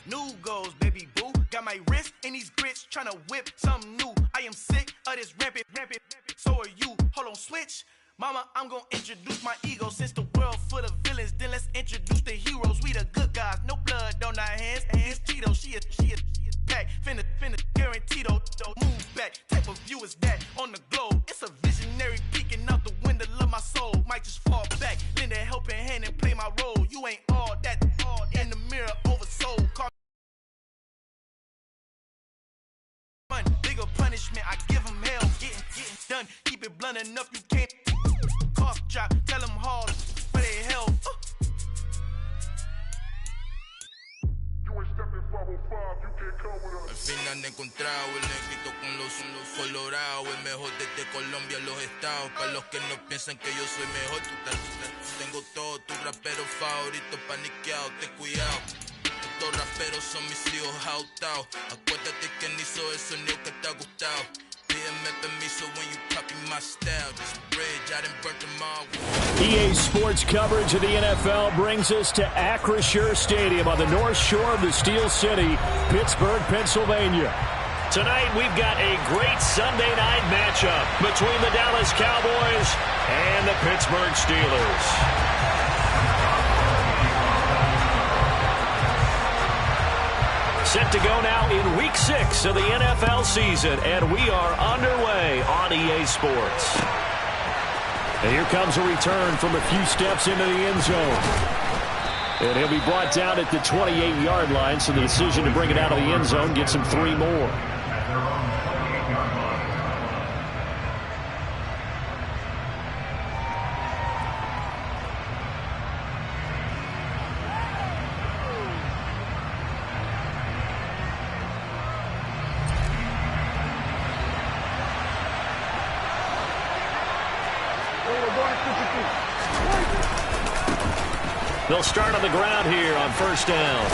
New goals, baby boo. Got my wrist in these grits, tryna whip something new. I am sick of this rampant. So are you. Hold on, switch. Mama, I'm gonna introduce my ego. Since the world full of villains, then let's introduce the heroes. We the good guys, no blood on our hands. It's Tito, she is pack. Finna, guaranteed though. Move back, type of view is that on the globe. It's a visionary peeking out the window of my soul. Might just fall back, lend a helping hand and play my role. You ain't all that. In the mirror, oversold. Bigger punishment, I give them hell. Getting done, keep it blunt enough, you can't. Cough drop, tell them hard for their hell. Al fin han encontrado el negrito con los colorados, el mejor desde Colombia a los estados. Para los que no piensan que yo soy mejor, tengo todo tu rapero favorito paniqueado, ten cuidado. Estos raperos son mis hijos adoptados. Acuérdate que ni hizo el sonido que te ha gustado. Pídeme permiso when you copy my style. This bridge, I done burnt them all. EA Sports coverage of the NFL brings us to Acrisure Stadium on the north shore of the Steel City, Pittsburgh, Pennsylvania. Tonight, we've got a great Sunday night matchup between the Dallas Cowboys and the Pittsburgh Steelers. Set to go now in Week 6 of the NFL season, and we are underway on EA Sports. And here comes a return from a few steps into the end zone. And he'll be brought down at the 28-yard line, so the decision to bring it out of the end zone gets him 3 more. They'll start on the ground here on first down.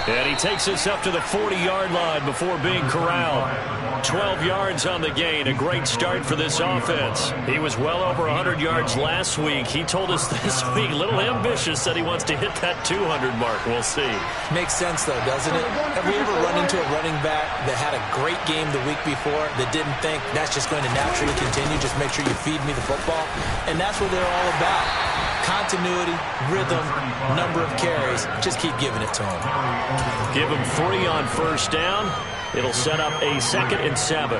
And he takes us up to the 40-yard line before being corralled. 12 yards on the gain. A great start for this offense. He was well over 100 yards last week. He told us this week, a little ambitious, said he wants to hit that 200 mark. We'll see. Makes sense, though, doesn't it? Have we ever run into a running back that had a great game the week before that didn't think that's just going to naturally continue? Just make sure you feed me the football. And that's what they're all about. Continuity, rhythm, number of carries. Just keep giving it to him. Give him 3 on first down. It'll set up a 2nd and 7.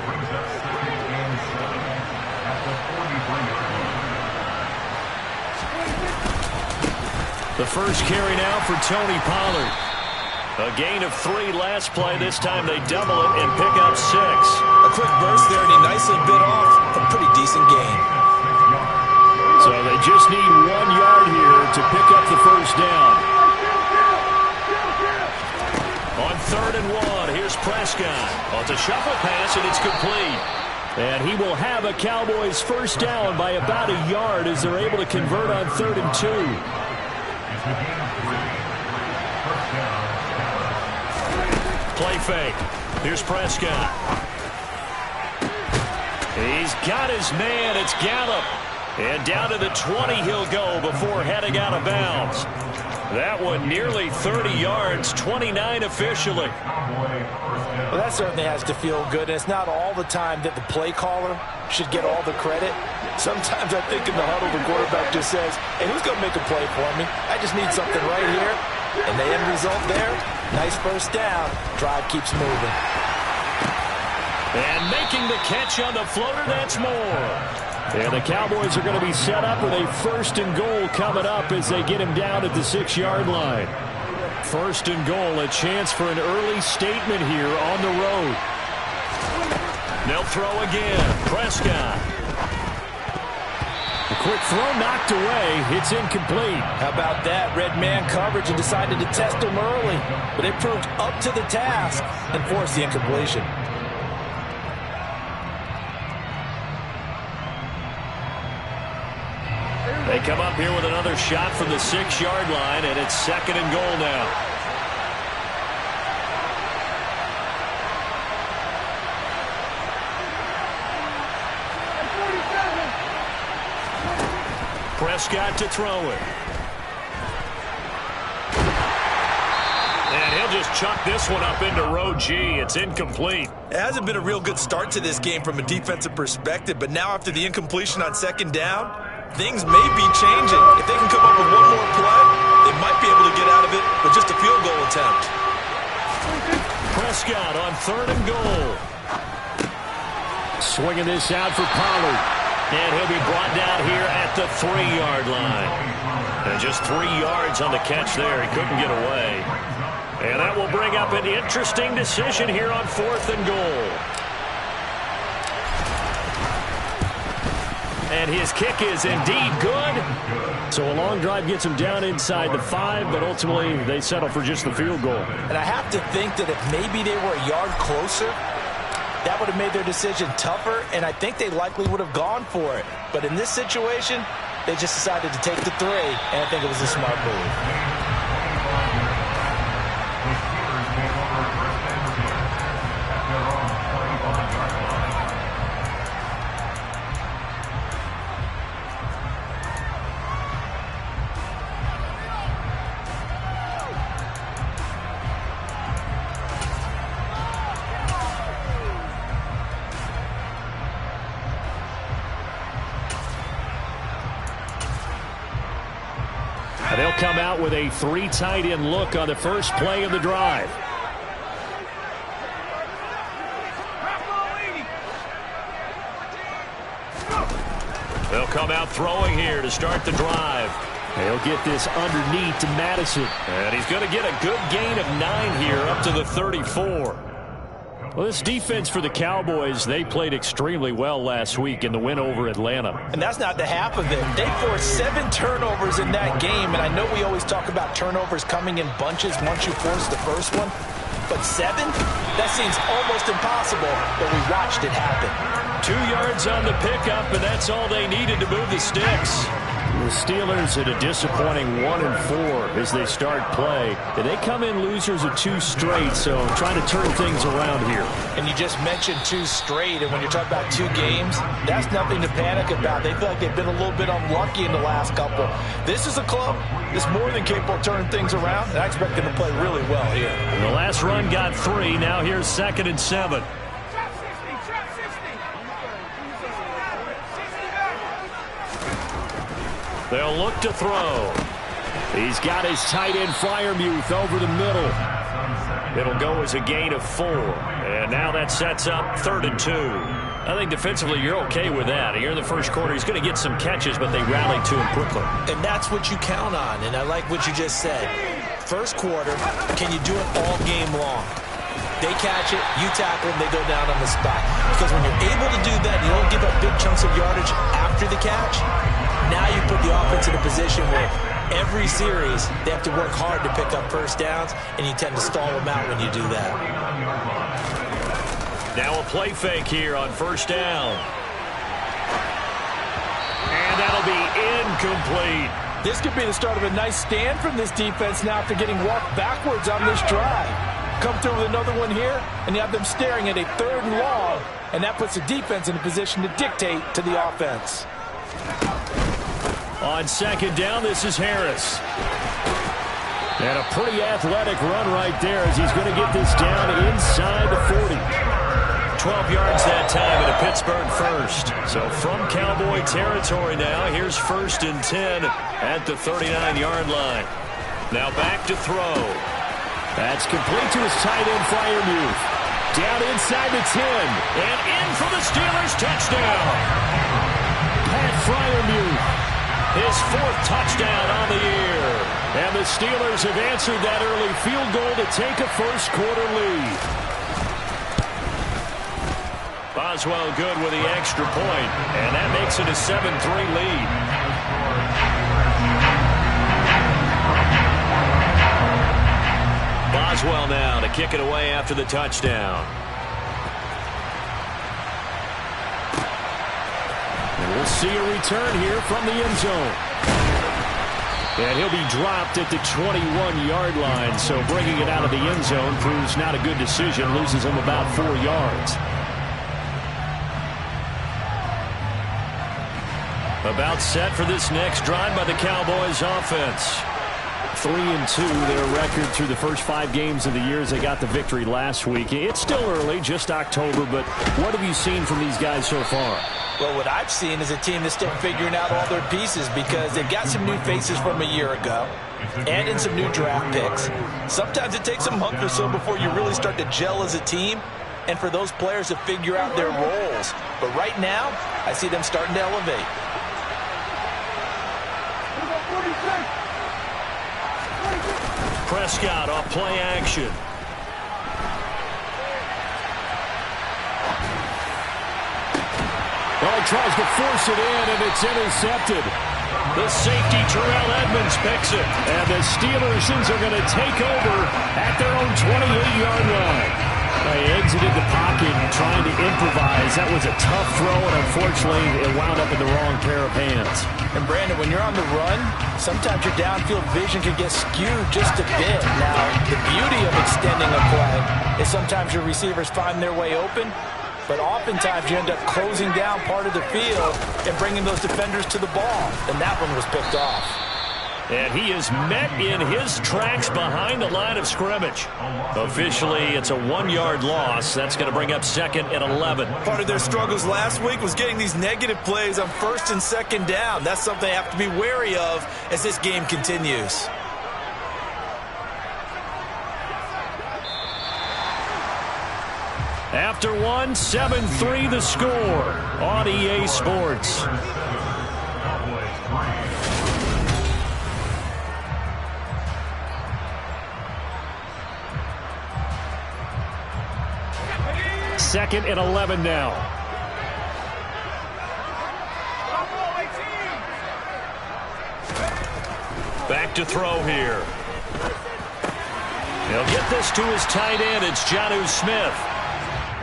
The first carry now for Tony Pollard. A gain of 3 last play. This time they double it and pick up 6. A quick burst there, and he nicely bit off a pretty decent gain. So they just need 1 yard here to pick up the first down. On 3rd and 1, here's Prescott. Oh, it's a shuffle pass, and it's complete. And he will have a Cowboys first down by about a yard as they're able to convert on 3rd and 2. Play fake. Here's Prescott. He's got his man. It's Gallup. And down to the 20 he'll go before heading out of bounds. That one nearly 30 yards, 29 officially. Well, that certainly has to feel good. And it's not all the time that the play caller should get all the credit. Sometimes I think in the huddle, the quarterback just says, hey, who's going to make a play for me? I just need something right here. And the end result there, nice first down. Drive keeps moving. And making the catch on the floater, that's more. And the Cowboys are going to be set up with a 1st and goal coming up as they get him down at the 6-yard line. 1st and goal, a chance for an early statement here on the road. They'll throw again. Prescott. A quick throw knocked away. It's incomplete. How about that? Red man coverage and decided to test him early. But they proved up to the task and forced the incompletion. They come up here with another shot from the 6-yard line, and it's 2nd and goal now. Prescott to throw it. And he'll just chuck this one up into row G. It's incomplete. It hasn't been a real good start to this game from a defensive perspective, but now after the incompletion on second down, things may be changing. If they can come up with one more play, they might be able to get out of it with just a field goal attempt. Prescott on 3rd and goal. Swinging this out for Pollard. And he'll be brought down here at the 3-yard line. And just 3 yards on the catch there. He couldn't get away. And that will bring up an interesting decision here on 4th and goal. And his kick is indeed good. So a long drive gets him down inside the 5, but ultimately they settle for just the field goal. And I have to think that if maybe they were a yard closer, that would have made their decision tougher, and I think they likely would have gone for it. But in this situation, they just decided to take the 3, and I think it was a smart move. They'll come out with a 3 tight end look on the first play of the drive. They'll come out throwing here to start the drive. They'll get this underneath to Madison. And he's going to get a good gain of 9 here up to the 34. Well, this defense for the Cowboys, they played extremely well last week in the win over Atlanta. And that's not the half of it. They forced 7 turnovers in that game, and I know we always talk about turnovers coming in bunches once you force the first one, but 7? That seems almost impossible, but we watched it happen. 2 yards on the pickup, and that's all they needed to move the sticks. The Steelers at a disappointing 1-4 as they start play. And they come in losers of 2 straight, so trying to turn things around here. And you just mentioned 2 straight, and when you're talking about 2 games, that's nothing to panic about. They feel like they've been a little bit unlucky in the last couple. This is a club that's more than capable of turning things around, and I expect them to play really well here. And the last run got 3. Now here's 2nd and 7. They'll look to throw. He's got his tight end Freiermuth over the middle. It'll go as a gain of 4. And now that sets up 3rd and 2. I think defensively you're okay with that. Here in the first quarter, he's going to get some catches, but they rallied to him quickly. And that's what you count on, and I like what you just said. First quarter, can you do it all game long? They catch it, you tackle them, they go down on the spot. Because when you're able to do that, you don't give up big chunks of yardage after the catch. Now you put the offense in a position where every series they have to work hard to pick up first downs, and you tend to stall them out when you do that. Now a play fake here on first down. And that'll be incomplete. This could be the start of a nice stand from this defense now after getting walked backwards on this drive. Come through with another one here, and you have them staring at a 3rd and long, and that puts the defense in a position to dictate to the offense. On 2nd down, this is Harris. And a pretty athletic run right there as he's going to get this down inside the 40. 12 yards that time and a Pittsburgh first. So from Cowboy territory now, here's 1st and 10 at the 39-yard line. Now back to throw. That's complete to his tight end, Freiermuth. Down inside the 10. And in for the Steelers touchdown. Pat Freiermuth. His 4th touchdown on the year. And the Steelers have answered that early field goal to take a first quarter lead. Boswell good with the extra point, and that makes it a 7-3 lead. Boswell now to kick it away after the touchdown. And we'll see a return here from the end zone. And he'll be dropped at the 21-yard line, so bringing it out of the end zone proves not a good decision, loses him about 4 yards. About set for this next drive by the Cowboys offense. 3-2, their record through the first 5 games of the year as they got the victory last week. It's still early, just October, but what have you seen from these guys so far? Well, what I've seen is a team that's still figuring out all their pieces because they've got some new faces from a year ago and in some new draft picks. Sometimes it takes a month or so before you really start to gel as a team and for those players to figure out their roles. But right now, I see them starting to elevate. Prescott off play action. Well, he tries to force it in, and it's intercepted. The safety, Terrell Edmonds, picks it. And the Steelers are going to take over at their own 28-yard line. They exited the pocket trying to improvise. That was a tough throw, and unfortunately, it wound up in the wrong pair of hands. And, Brandon, when you're on the run, sometimes your downfield vision can get skewed just a bit. Now, the beauty of extending a play is sometimes your receivers find their way open, but oftentimes you end up closing down part of the field and bringing those defenders to the ball, and that one was picked off. And he is met in his tracks behind the line of scrimmage. Officially, it's a 1-yard loss. That's going to bring up 2nd and 11. Part of their struggles last week was getting these negative plays on 1st and 2nd down. That's something they have to be wary of as this game continues. After 1, 7-3 the score on EA Sports. Second and 11 now. Back to throw here. He'll get this to his tight end. It's Jonnu Smith.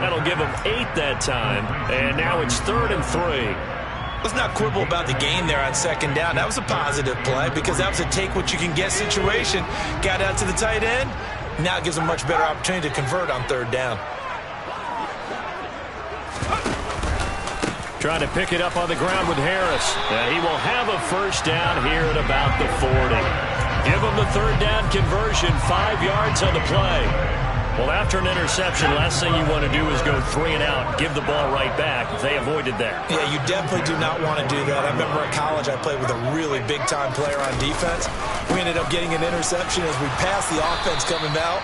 That'll give him 8 that time. And now it's 3rd and 3. Let's not quibble about the gain there on 2nd down. That was a positive play because that was a take-what-you-can-get situation. Got out to the tight end. Now it gives him a much better opportunity to convert on 3rd down. Trying to pick it up on the ground with Harris. And he will have a 1st down here at about the 40. Give him the 3rd down conversion, 5 yards on the play. Well, after an interception, last thing you want to do is go 3 and out, give the ball right back. They avoided that. Yeah, you definitely do not want to do that. I remember in college I played with a really big-time player on defense. We ended up getting an interception as we passed the offense coming out.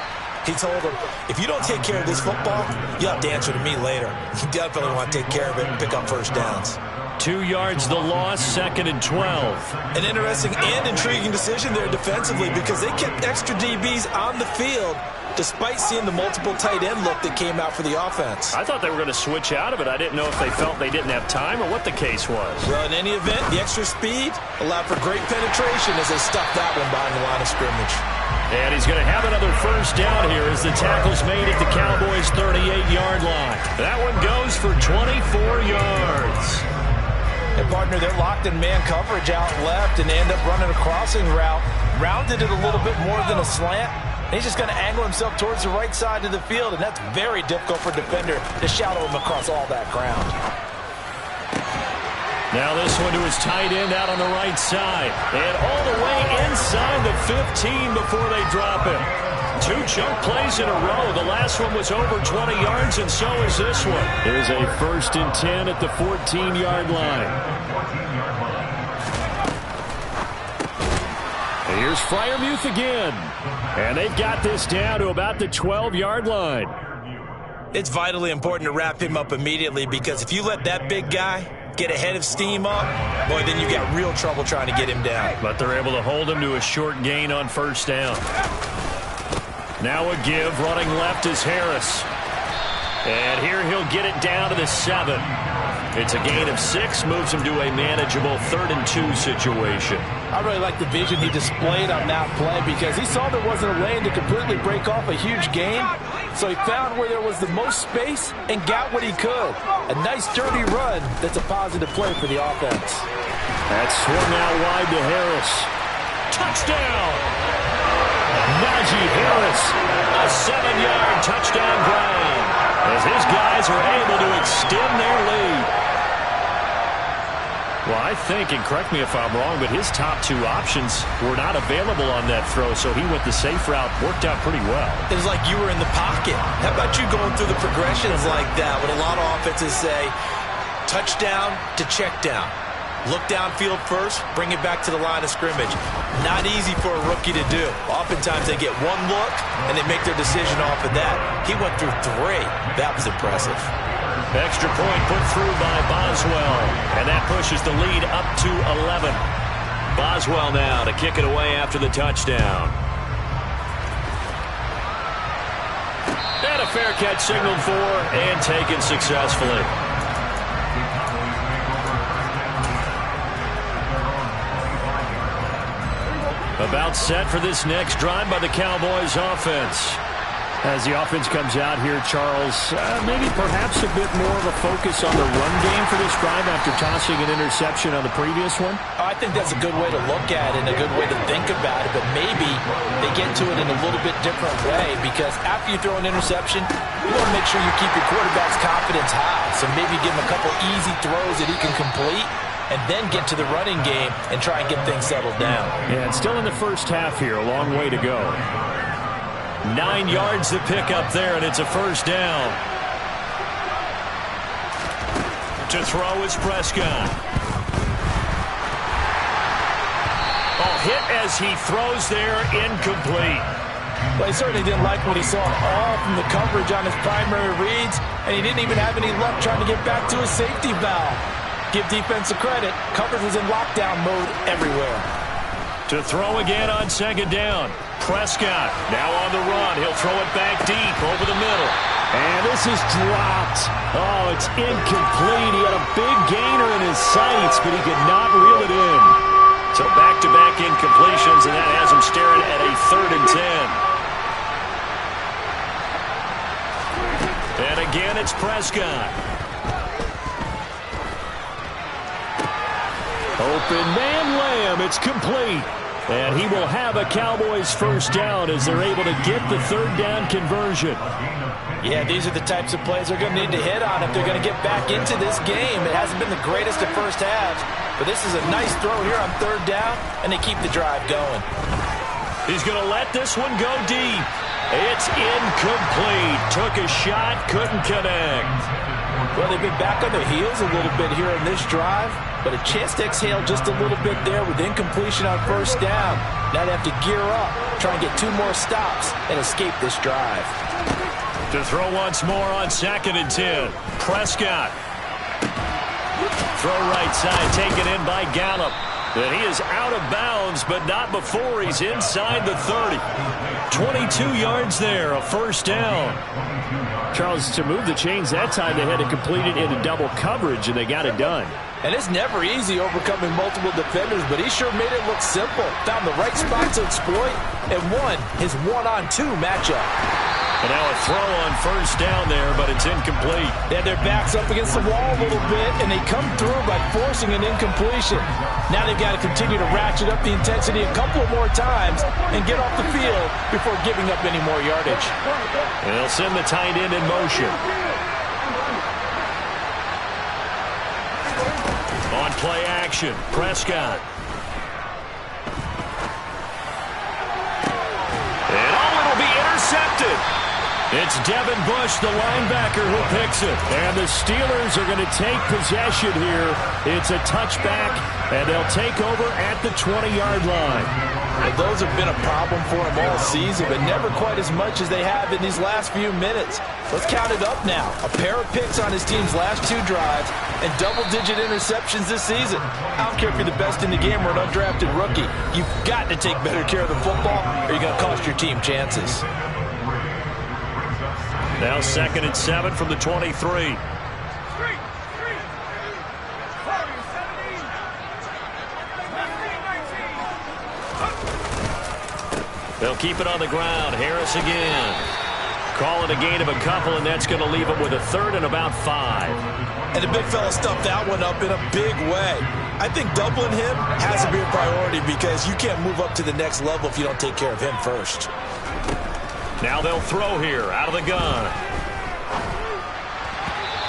He told him, if you don't take care of this football, you'll have to answer to me later. You definitely want to take care of it and pick up 1st downs. 2 yards the loss, 2nd and 12. An interesting and intriguing decision there defensively because they kept extra DBs on the field despite seeing the multiple tight end look that came out for the offense. I thought they were going to switch out of it. I didn't know if they felt they didn't have time or what the case was. Well, in any event, the extra speed allowed for great penetration as they stuffed that one behind the line of scrimmage. And he's going to have another 1st down here as the tackle's made at the Cowboys' 38-yard line. That one goes for 24 yards. And, partner, they're locked in man coverage out left, and they end up running a crossing route. Rounded it a little bit more than a slant. And he's just going to angle himself towards the right side of the field, and that's very difficult for a defender to shadow him across all that ground. Now this one to his tight end out on the right side. And all the way inside the 15 before they drop it. 2 chunk plays in a row. The last one was over 20 yards, and so is this one. There's a 1st and 10 at the 14-yard line. Here's Freiermuth again. And they've got this down to about the 12-yard line. It's vitally important to wrap him up immediately because if you let that big guy get ahead of steam up, boy, then you got real trouble trying to get him down. But they're able to hold him to a short gain on 1st down. Now a give, running left is Harris. And here he'll get it down to the 7. It's a gain of 6, moves him to a manageable 3rd and 2 situation. I really like the vision he displayed on that play because he saw there wasn't a lane to completely break off a huge gain. So he found where there was the most space and got what he could. A nice dirty run that's a positive play for the offense. That's swung out wide to Harris. Touchdown! Najee Harris, a 7-yard touchdown grab as his guys are able to extend their lead. Well, I think, and correct me if I'm wrong, but his top two options were not available on that throw, so he went the safe route, worked out pretty well. It was like you were in the pocket. How about you going through the progressions like that? What a lot of offenses say, touchdown to check down. Look downfield first, bring it back to the line of scrimmage. Not easy for a rookie to do. Oftentimes they get one look, and they make their decision off of that. He went through 3. That was impressive. Extra point put through by Boswell, and that pushes the lead up to 11. Boswell now to kick it away after the touchdown. And a fair catch signaled for and taken successfully. About set for this next drive by the Cowboys offense. As the offense comes out here, Charles, maybe perhaps a bit more of a focus on the run game for this drive after tossing an interception on the previous one? I think that's a good way to look at it and a good way to think about it, but maybe they get to it in a little bit different way because after you throw an interception, you want to make sure you keep your quarterback's confidence high. So maybe give him a couple easy throws that he can complete and then get to the running game and try and get things settled down. Yeah, it's still in the first half here, a long way to go. 9 yards to pick up there, and it's a first down. To throw is Prescott. Oh, hit as he throws there, incomplete. Well, he certainly didn't like what he saw all from the coverage on his primary reads, and he didn't even have any luck trying to get back to his safety valve. Give defense a credit. Coverage was in lockdown mode everywhere. To throw again on second down. Prescott now on the run. He'll throw it back deep over the middle. And this is dropped. Oh, it's incomplete. He had a big gainer in his sights, but he could not reel it in. So back-to-back incompletions, and that has him staring at a 3rd and 10. And again, it's Prescott. Open man Lamb. It's complete. And he will have a Cowboys first down as they're able to get the 3rd down conversion. Yeah, these are the types of plays they're going to need to hit on if they're going to get back into this game. It hasn't been the greatest of first halves, but this is a nice throw here on 3rd down, and they keep the drive going. He's going to let this one go deep. It's incomplete. Took a shot, couldn't connect. Well, they've been back on their heels a little bit here in this drive, but a chance to exhale just a little bit there with incompletion on first down. Now they have to gear up, try and get 2 more stops, and escape this drive. To throw once more on 2nd and 10. Prescott. Throw right side, taken in by Gallup. And he is out of bounds, but not before he's inside the 30. 22 yards there, a first down. Charles, to move the chains that time, they had to complete it into double coverage, and they got it done. And it's never easy overcoming multiple defenders, but he sure made it look simple. Found the right spot to exploit and won his 1-on-2 matchup. And now a throw on first down there, but it's incomplete. They had their backs up against the wall a little bit, and they come through by forcing an incompletion. Now they've got to continue to ratchet up the intensity a couple of more times and get off the field before giving up any more yardage. And they'll send the tight end in motion. On play action, Prescott. And it'll be intercepted. It's Devin Bush, the linebacker, who picks it. And the Steelers are going to take possession here. It's a touchback, and they'll take over at the 20-yard line. Well, those have been a problem for them all season, but never quite as much as they have in these last few minutes. Let's count it up now. A pair of picks on his team's last 2 drives and double-digit interceptions this season. I don't care if you're the best in the game or an undrafted rookie. You've got to take better care of the football or you're going to cost your team chances. Now 2nd and 7 from the 23. They'll keep it on the ground. Harris again. Call it a gain of a couple, and that's going to leave them with a 3rd and about 5. And the big fella stuffed that one up in a big way. I think doubling him has to be a priority because you can't move up to the next level if you don't take care of him first. Now they'll throw here out of the gun.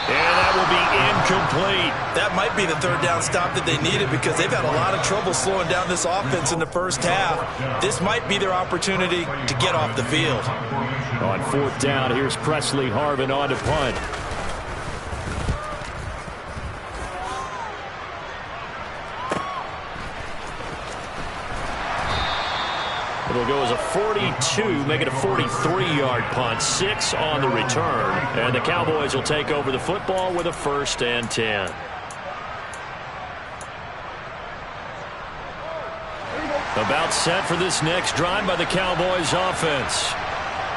And that will be incomplete. That might be the third down stop that they needed because they've had a lot of trouble slowing down this offense in the first half. This might be their opportunity to get off the field. On fourth down, here's Presley Harvin on to punt. It'll go as a 42, make it a 43-yard punt, 6 on the return. And the Cowboys will take over the football with a 1st and 10. About set for this next drive by the Cowboys offense.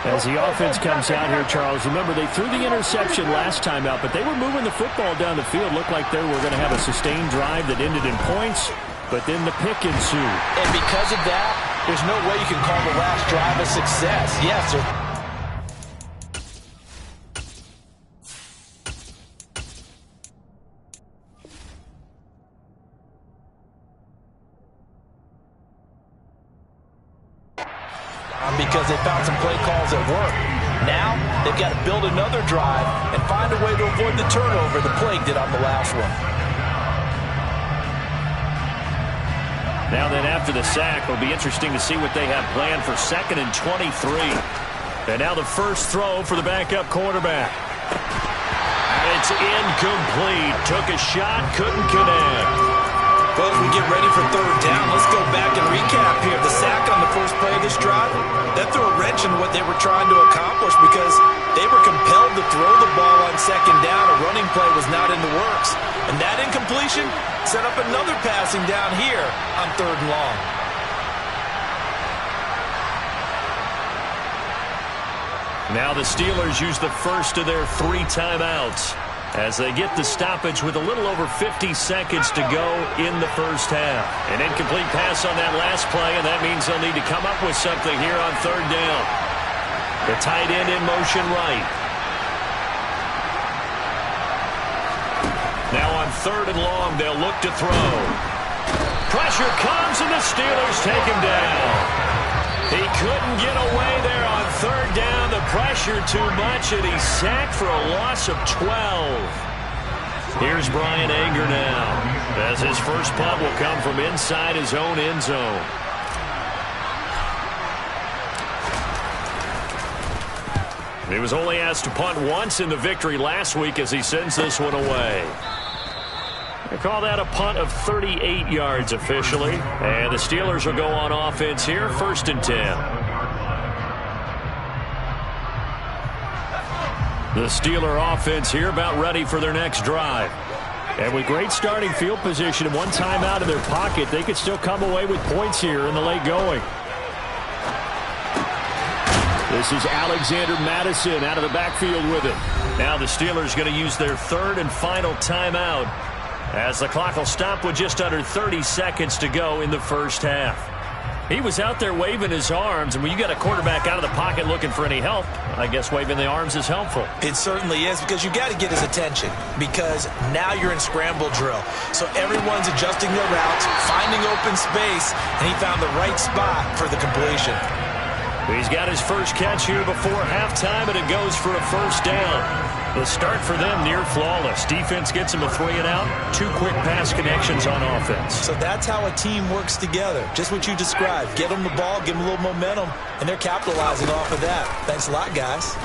As the offense comes out here, Charles, remember they threw the interception last time out, but they were moving the football down the field. Looked like they were going to have a sustained drive that ended in points, but then the pick ensued. And because of that, there's no way you can call the last drive a success. Yes, sir. Because they found some play calls that work. Now, they've got to build another drive and find a way to avoid the turnover the Plague did on the last one. Now then, after the sack, it'll be interesting to see what they have planned for 2nd and 23. And now the first throw for the backup quarterback. And it's incomplete. Took a shot, couldn't connect. Well, as we get ready for third down, let's go back and recap here. The sack on the first play of this drive, that threw a wrench in what they were trying to accomplish because they were compelled to throw the ball on second down. A running play was not in the works. And that incompletion set up another passing down here on 3rd and long. Now the Steelers use the first of their 3 timeouts as they get the stoppage with a little over 50 seconds to go in the first half. An incomplete pass on that last play, and that means they'll need to come up with something here on 3rd down. The tight end in motion right. Now on 3rd and long, they'll look to throw. Pressure comes, and the Steelers take him down. He couldn't get away there on 3rd down. The pressure too much, and he's sacked for a loss of 12. Here's Brian Anger now, as his first punt will come from inside his own end zone. He was only asked to punt once in the victory last week as he sends this one away. They call that a punt of 38 yards officially. And the Steelers will go on offense here, 1st and 10. The Steeler offense here about ready for their next drive. And with great starting field position and one timeout in their pocket, they could still come away with points here in the late going. This is Alexander Madison out of the backfield with it. Now the Steelers going to use their 3rd and final timeout as the clock will stop with just under 30 seconds to go in the first half. He was out there waving his arms, and when you got a quarterback out of the pocket looking for any help, I guess waving the arms is helpful. It certainly is, because you got to get his attention, because now you're in scramble drill. So everyone's adjusting their routes, finding open space, and he found the right spot for the completion. He's got his first catch here before halftime, and it goes for a 1st down. The start for them near flawless. Defense gets him a 3 and out. 2 quick pass connections on offense. So that's how a team works together. Just what you described. Get them the ball, give them a little momentum, and they're capitalizing off of that. Thanks a lot, guys.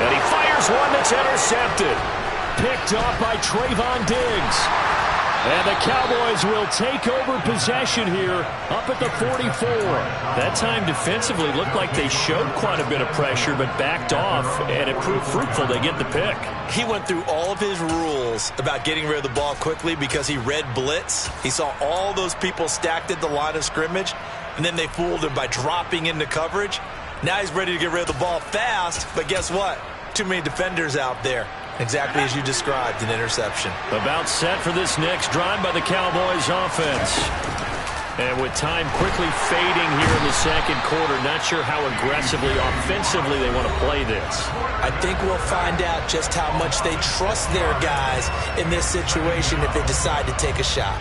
And he fires one that's intercepted. Picked off by Trayvon Diggs. And the Cowboys will take over possession here up at the 44. That time defensively looked like they showed quite a bit of pressure but backed off, and it proved fruitful. They get the pick. He went through all of his rules about getting rid of the ball quickly because he read blitz. He saw all those people stacked at the line of scrimmage, and then they fooled him by dropping into coverage. Now he's ready to get rid of the ball fast, but guess what? Too many defenders out there. Exactly as you described, an interception. About set for this next drive by the Cowboys offense. And with time quickly fading here in the second quarter, not sure how aggressively, offensively they want to play this. I think we'll find out just how much they trust their guys in this situation if they decide to take a shot.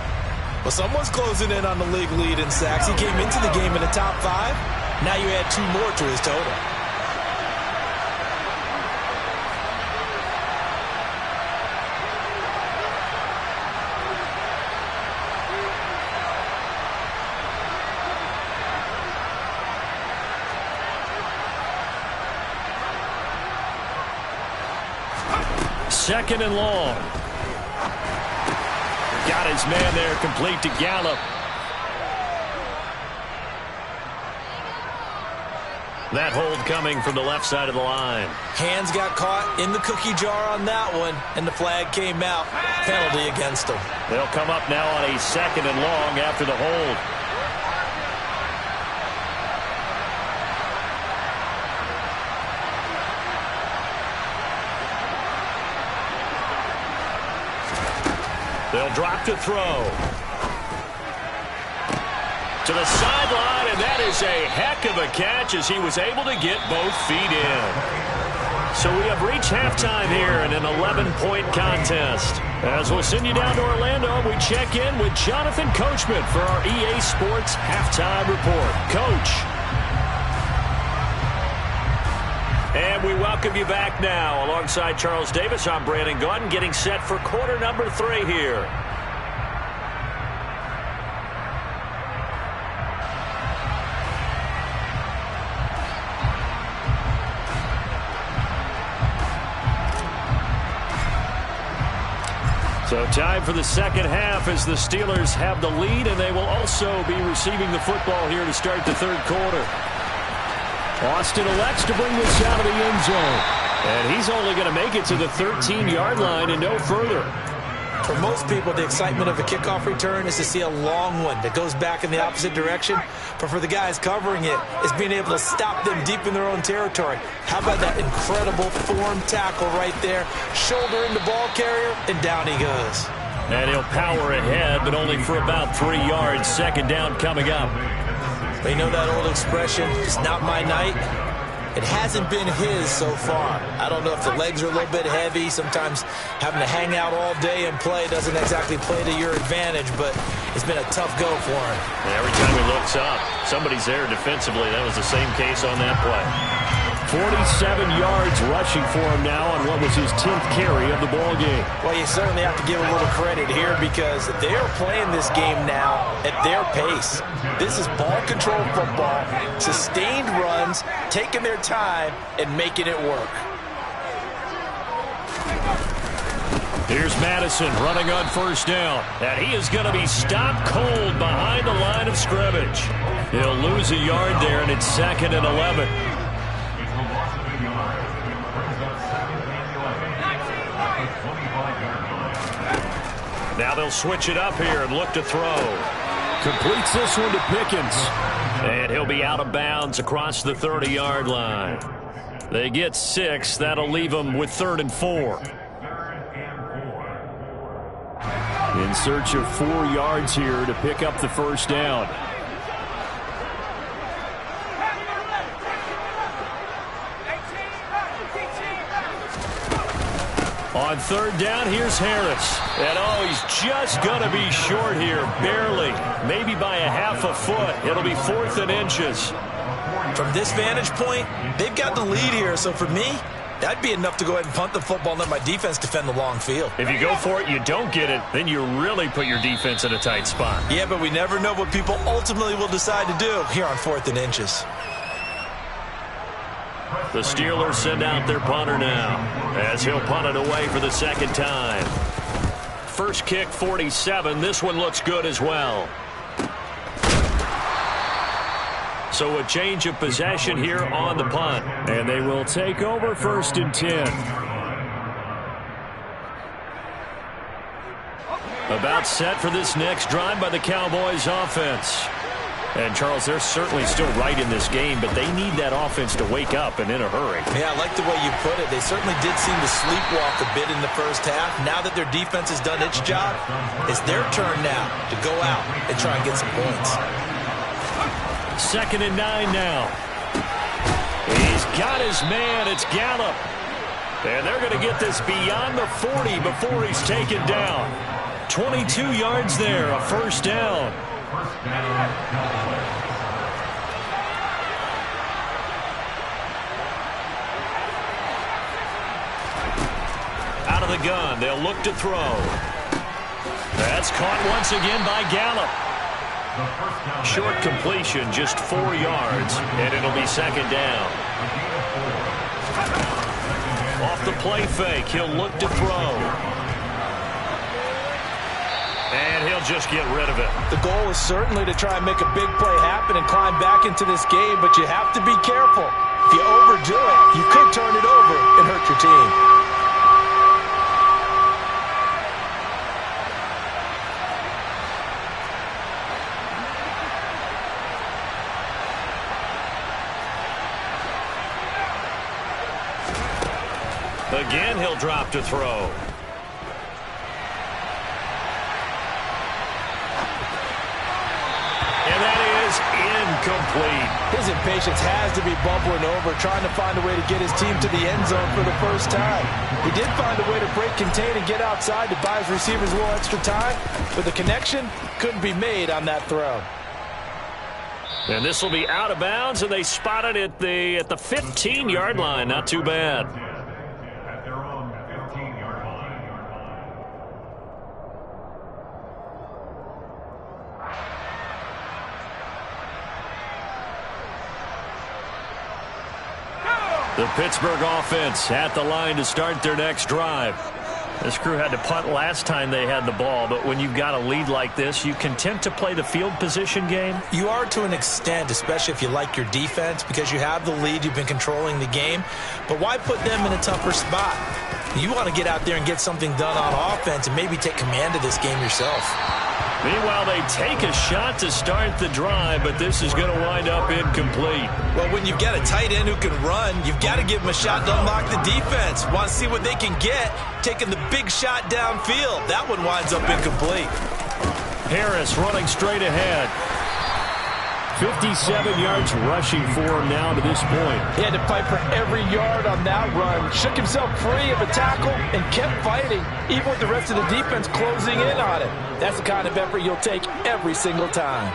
Well, someone's closing in on the league lead in sacks. He came into the game in the top 5. Now you add 2 more to his total. second and long. Got his man there, complete to Gallup. That hold coming from the left side of the line. Hands got caught in the cookie jar on that one, and the flag came out. Penalty against them. They'll come up now on a second and long after the hold. They'll drop to throw. To the sideline, and that is a heck of a catch as he was able to get both feet in. So we have reached halftime here in an 11-point contest. As we'll send you down to Orlando, we check in with Jonathan Coachman for our EA Sports Halftime Report. Coach. And we welcome you back now. Alongside Charles Davis, I'm Brandon Gaudin, getting set for quarter number 3 here. So time for the second half as the Steelers have the lead, and they will also be receiving the football here to start the third quarter. Austin elects to bring this out of the end zone, and he's only going to make it to the 13-yard line and no further. For most people, the excitement of a kickoff return is to see a long one that goes back in the opposite direction. But for the guys covering it, it's being able to stop them deep in their own territory. How about that incredible form tackle right there? Shoulder in the ball carrier, and down he goes. And he'll power ahead, but only for about 3 yards. Second down coming up. They know that old expression, it's not my night. It hasn't been his so far. I don't know if the legs are a little bit heavy. Sometimes having to hang out all day and play doesn't exactly play to your advantage, but it's been a tough go for him. And every time he looks up, somebody's there defensively. That was the same case on that play. 47 yards rushing for him now on what was his 10th carry of the ball game. Well, you certainly have to give a little credit here because they're playing this game now at their pace. This is ball control football, sustained runs, taking their time and making it work. Here's Madison running on first down, and he is going to be stopped cold behind the line of scrimmage. He'll lose a yard there, and it's 2nd and 11. Now they'll switch it up here and look to throw. Completes this one to Pickens. And he'll be out of bounds across the 30-yard line. They get 6. That'll leave them with 3rd and 4. In search of 4 yards here to pick up the first down. On 3rd down, here's Harris. And he's just going to be short here, barely. Maybe by a half a foot. It'll be 4th and inches. From this vantage point, they've got the lead here. So for me, that'd be enough to go ahead and punt the football and let my defense defend the long field. If you go for it, you don't get it, then you really put your defense in a tight spot. Yeah, but we never know what people ultimately will decide to do here on 4th and inches. The Steelers send out their punter now as he'll punt it away for the second time. First kick, 47. This one looks good as well. So a change of possession here on the punt. And they will take over 1st and 10. About set for this next drive by the Cowboys offense. And, Charles, they're certainly still right in this game, but they need that offense to wake up and in a hurry. Yeah, I like the way you put it. They certainly did seem to sleepwalk a bit in the first half. Now that their defense has done its job, it's their turn now to go out and try and get some points. 2nd and 9 now. He's got his man. It's Gallup. And they're going to get this beyond the 40 before he's taken down. 22 yards there, a first down. Out of the gun, they'll look to throw. That's caught once again by Gallup. Short completion, just 4 yards, and it'll be 2nd down. Off the play fake. He'll look to throw. And he'll just get rid of it. The goal is certainly to try and make a big play happen and climb back into this game, but you have to be careful. If you overdo it, you could turn it over and hurt your team. Again, he'll drop to throw. And that is incomplete. His impatience has to be bubbling over, trying to find a way to get his team to the end zone for the first time. He did find a way to break, contain, and get outside to buy his receivers a little extra time, but the connection couldn't be made on that throw. And this will be out of bounds, and they spot it at the 15-yard line. Not too bad. The Pittsburgh offense at the line to start their next drive. This crew had to punt last time they had the ball, but when you've got a lead like this, you content to play the field position game? You are to an extent, especially if you like your defense, because you have the lead, you've been controlling the game. But why put them in a tougher spot? You want to get out there and get something done on offense and maybe take command of this game yourself. Meanwhile, they take a shot to start the drive, but this is going to wind up incomplete. Well, when you've got a tight end who can run, you've got to give him a shot to unlock the defense. Want to see what they can get, taking the big shot downfield. That one winds up incomplete. Harris running straight ahead. 57 yards rushing for him now to this point. He had to fight for every yard on that run. Shook himself free of a tackle and kept fighting, even with the rest of the defense closing in on it. That's the kind of effort you'll take every single time.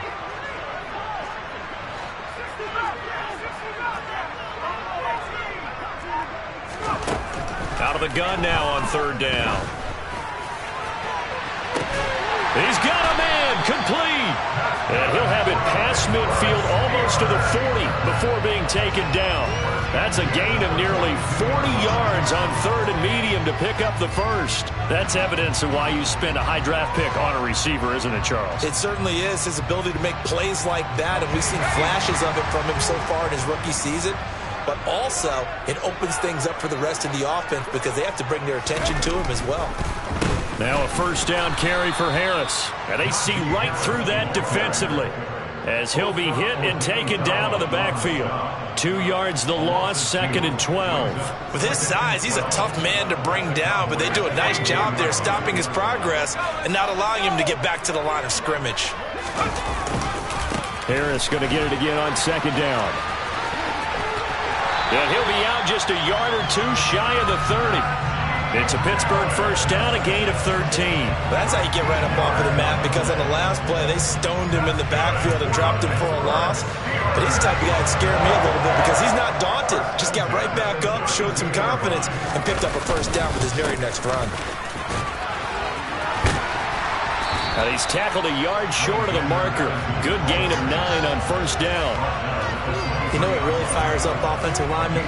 Out of the gun now on third down. He's got a man, complete. And he'll have it past midfield almost to the 40 before being taken down. That's a gain of nearly 40 yards on third and medium to pick up the first. That's evidence of why you spend a high draft pick on a receiver, isn't it, Charles? It certainly is. His ability to make plays like that, and we've seen flashes of it from him so far in his rookie season. But also, it opens things up for the rest of the offense because they have to bring their attention to him as well. Now a first down carry for Harris. And they see right through that defensively as he'll be hit and taken down to the backfield. 2 yards the loss, second and 12. With his size, he's a tough man to bring down, but they do a nice job there stopping his progress and not allowing him to get back to the line of scrimmage. Harris going to get it again on second down. And he'll be out just a yard or two shy of the 30. It's a Pittsburgh first down, a gain of 13. That's how you get right up off of the mat, because on the last play, they stoned him in the backfield and dropped him for a loss. But he's the type of guy that scared me a little bit because he's not daunted. Just got right back up, showed some confidence, and picked up a first down with his very next run. And he's tackled a yard short of the marker. Good gain of 9 on first down. You know what really fires up offensive linemen?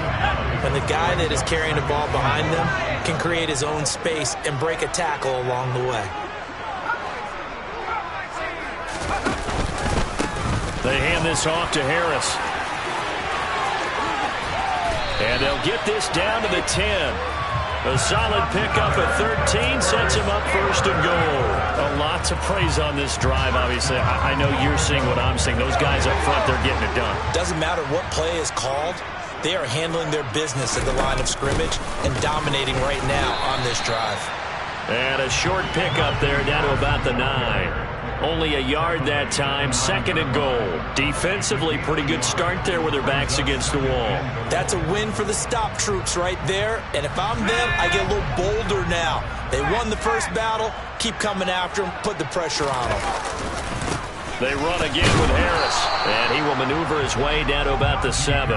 When the guy that is carrying the ball behind them can create his own space and break a tackle along the way. They hand this off to Harris. And they'll get this down to the 10. A solid pickup at 13 sets him up first and goal. A lot to praise on this drive, obviously. I know you're seeing what I'm seeing. Those guys up front, they're getting it done. Doesn't matter what play is called. They are handling their business at the line of scrimmage and dominating right now on this drive. And a short pickup there down to about the 9. Only a yard that time, second and goal. Defensively, pretty good start there with their backs against the wall. That's a win for the stop troops right there. And if I'm them, I get a little bolder now. They won the first battle. Keep coming after them. Put the pressure on them. They run again with Harris. And he will maneuver his way down to about the 7.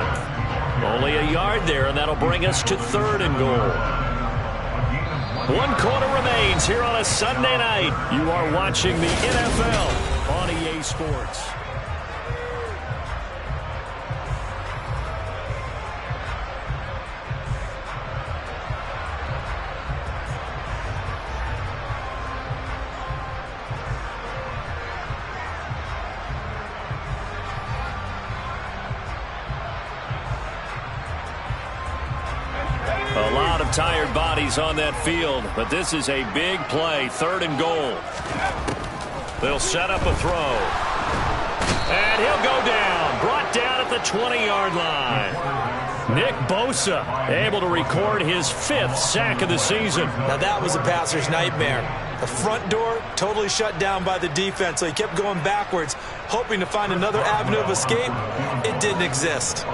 Only a yard there, and that'll bring us to third and goal. 1 quarter remains here on a Sunday night. You are watching the NFL on EA Sports. tired bodies on that field, but this is a big play, 3rd and goal. They'll set up a throw. And he'll go down, brought down at the 20-yard line. Nick Bosa able to record his 5th sack of the season. Now that was a passer's nightmare. The front door totally shut down by the defense, so he kept going backwards, hoping to find another avenue of escape. It didn't exist.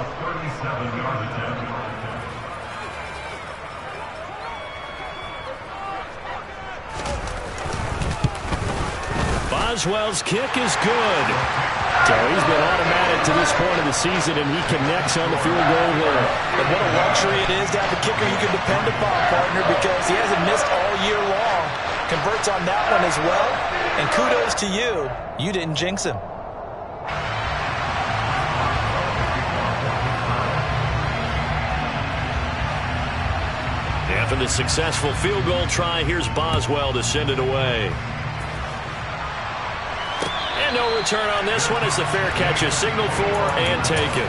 Boswell's kick is good. So he's been automatic to this point of the season, and he connects on the field goal there. And what a luxury it is to have a kicker you can depend upon, partner, because he hasn't missed all year long. Converts on that one as well. And kudos to you. You didn't jinx him. After the successful field goal try, here's Boswell to send it away. And no return on this one as the fair catch is signaled for and taken.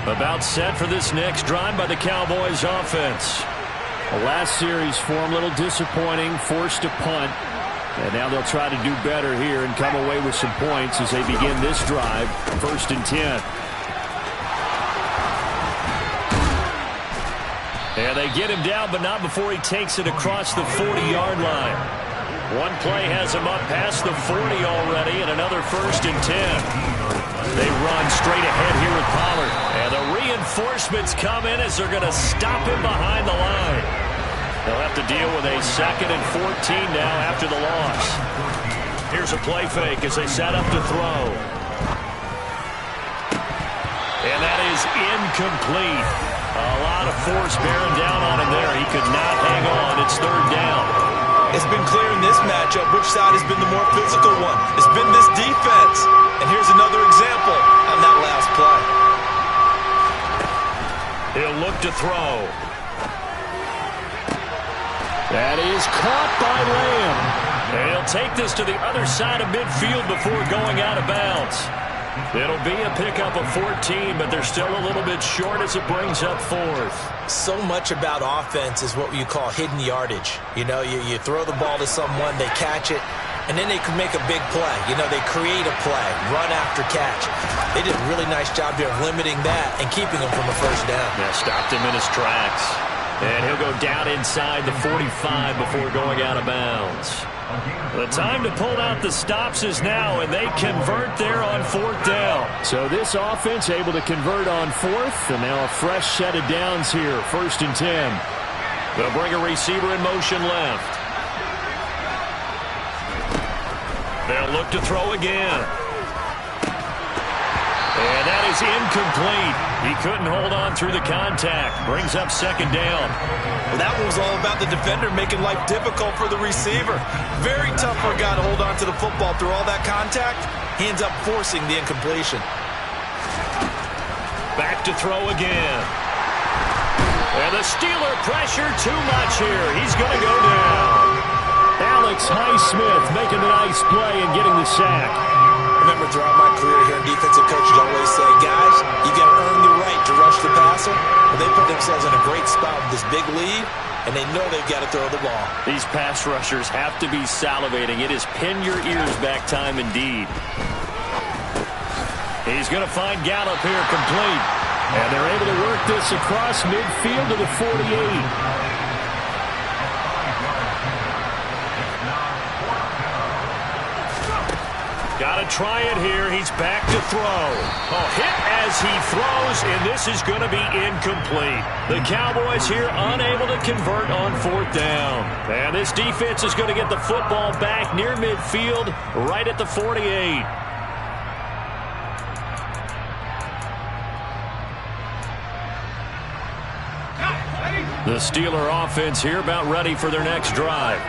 About set for this next drive by the Cowboys offense. The last series for them, a little disappointing, forced to punt. And now they'll try to do better here and come away with some points as they begin this drive, 1st and 10. And they get him down, but not before he takes it across the 40-yard line. One play has him up past the 40 already, and another 1st and 10. They run straight ahead here with Pollard. And the reinforcements come in as they're going to stop him behind the line. They'll have to deal with a 2nd and 14 now after the loss. Here's a play fake as they set up to throw. And that is incomplete. A lot of force bearing down on him there. He could not hang on. It's 3rd down. It's been clear in this matchup which side has been the more physical one. It's been this defense. And here's another example on that last play. He'll look to throw. That is caught by Lamb. And he'll take this to the other side of midfield before going out of bounds. It'll be a pickup of 14, but they're still a little bit short as it brings up 4th. So much about offense is what you call hidden yardage. You know, you throw the ball to someone, they catch it, and then they can make a big play. You know, they create a play, run after catch. They did a really nice job there of limiting that and keeping him from a 1st down. Yeah, stopped him in his tracks. And he'll go down inside the 45 before going out of bounds. The time to pull out the stops is now, and they convert there on 4th down. So this offense able to convert on 4th, and now a fresh set of downs here, 1st and 10. They'll bring a receiver in motion left. They'll look to throw again. And that is incomplete. He couldn't hold on through the contact. Brings up 2nd down. Well, that one was all about the defender making life difficult for the receiver. Very tough for a guy to hold on to the football through all that contact. He ends up forcing the incompletion. Back to throw again. And the Steeler pressure too much here. He's going to go down. Alex Highsmith making a nice play and getting the sack. Remember, throughout my career here, defensive coaches always say, guys, you got to earn the right to rush the passer. Well, they put themselves in a great spot with this big lead, and they know they've got to throw the ball. These pass rushers have to be salivating. It is pin your ears back time indeed. He's going to find Gallup here complete. And they're able to work this across midfield to the 48. Got to try it here. He's back to throw. Hit as he throws, and this is going to be incomplete. The Cowboys here unable to convert on 4th down. And this defense is going to get the football back near midfield, right at the 48. The Steeler offense here about ready for their next drive.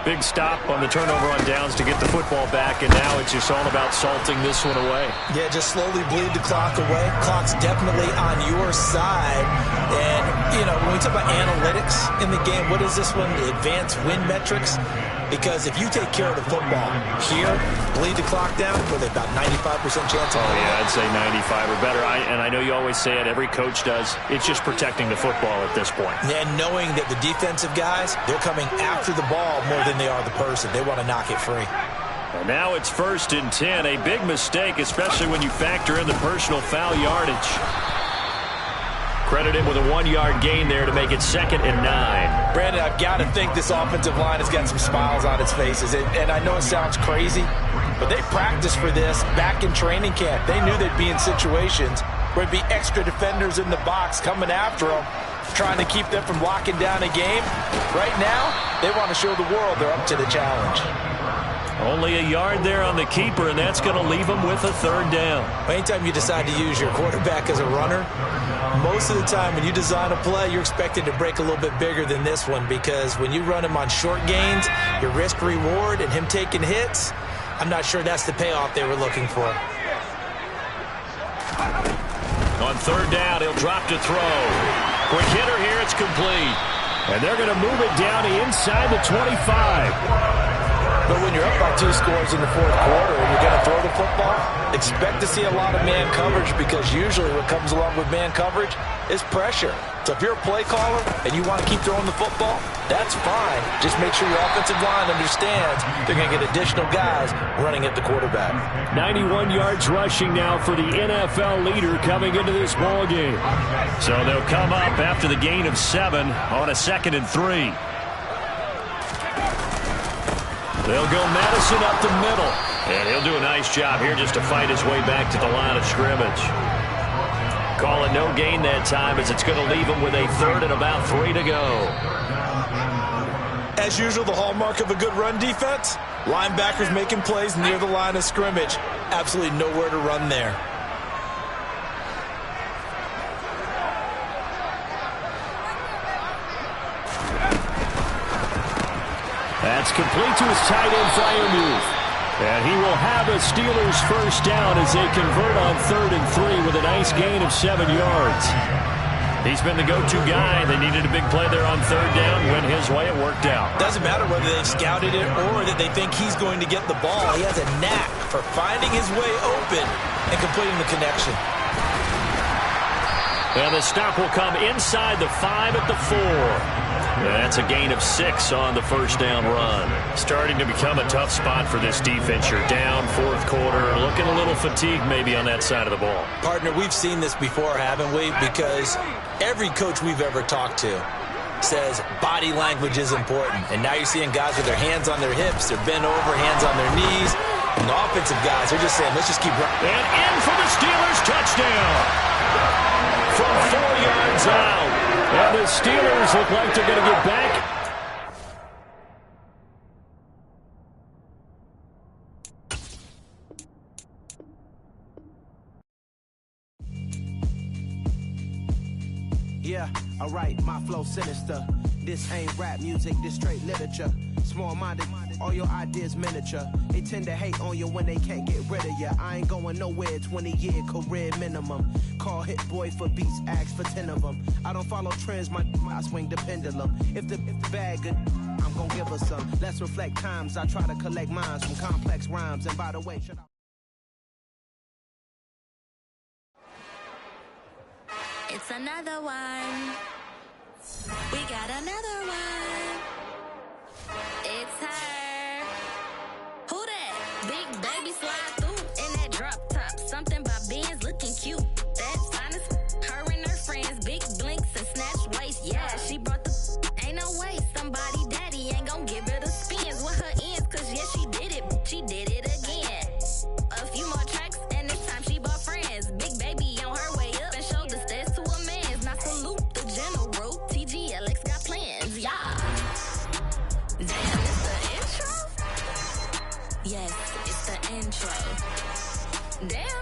Big stop on the turnover on downs to get the football back, and now it's just all about salting this one away. Yeah, just slowly bleed the clock away. Clock's definitely on your side. And, you know, when we talk about analytics in the game, what is this one? The advanced win metrics? Because if you take care of the football here, bleed the clock down, with about 95% chance of winning. Yeah, I'd say 95 or better. And I know you always say it, every coach does. It's just protecting the football at this point. And knowing that the defensive guys, they're coming after the ball more than they are the person. They want to knock it free. And now it's 1st and 10. A big mistake, especially when you factor in the personal foul yardage. Credited with a 1-yard gain there to make it 2nd and 9. Brandon, I've got to think this offensive line has got some smiles on its faces. And I know it sounds crazy, but they practiced for this back in training camp. They knew they'd be in situations where there'd be extra defenders in the box coming after them, trying to keep them from locking down a game. Right now, they want to show the world they're up to the challenge. Only a yard there on the keeper, and that's going to leave them with a 3rd down. Anytime you decide to use your quarterback as a runner, most of the time when you design a play, you're expected to break a little bit bigger than this one, because when you run him on short gains, your risk-reward and him taking hits, I'm not sure that's the payoff they were looking for. On 3rd down, he'll drop to throw. Quick hitter here, it's complete. And they're going to move it down inside the 25. But when you're up by 2 scores in the 4th quarter and you're going to throw the football, expect to see a lot of man coverage, because usually what comes along with man coverage is pressure. So if you're a play caller and you want to keep throwing the football, that's fine. Just make sure your offensive line understands they're going to get additional guys running at the quarterback. 91 yards rushing now for the NFL leader coming into this ball game. So they'll come up after the gain of 7 on a 2nd and 3. They'll go Madison up the middle. And he'll do a nice job here just to fight his way back to the line of scrimmage. Call it no gain that time, as it's going to leave him with a 3rd and about 3 to go. As usual, the hallmark of a good run defense, linebackers making plays near the line of scrimmage. Absolutely nowhere to run there. That's complete to his tight end Freiermuth. And he will have a Steelers 1st down as they convert on 3rd and 3 with a nice gain of 7 yards. He's been the go-to guy. They needed a big play there on 3rd down. Went his way, it worked out. Doesn't matter whether they've scouted it or that they think he's going to get the ball. He has a knack for finding his way open and completing the connection. And the stop will come inside the 5 at the 4. That's a gain of 6 on the 1st down run. Starting to become a tough spot for this defense. You're down 4th quarter, looking a little fatigued maybe on that side of the ball. Partner, we've seen this before, haven't we? Because every coach we've ever talked to says body language is important. And now you're seeing guys with their hands on their hips, they're bent over, hands on their knees. And the offensive guys are just saying, let's just keep running. And in for the Steelers, touchdown. From 4 yards out. And the Steelers look like they're going to get back. Yeah, alright, my flow sinister. This ain't rap music, this straight literature. Small-minded, all your ideas miniature. They tend to hate on you when they can't get rid of you. I ain't going nowhere, 20-year career minimum. Call Hit Boy for beats, ask for 10 of them. I don't follow trends, I swing the pendulum. If the bag good, I'm gonna give her some. Let's reflect times, I try to collect minds from complex rhymes. And by the way, should I... It's another one. We got another one. It's her. Who that? Big baby slide through in that drop top. Something by Benz looking cute. That's honest. Her and her friends, big blinks and snatch waist. Yeah, she brought the ain't no way. Somebody daddy ain't gon' give her the spins with her ends. Cause yeah, she did it. She did it again. A few more tracks and this time she bought friends. Big baby on her way up and showed the stairs to a man's. Now salute the general. TGLX got plans, yeah. Damn, it's the intro? Yes, it's the intro. Damn.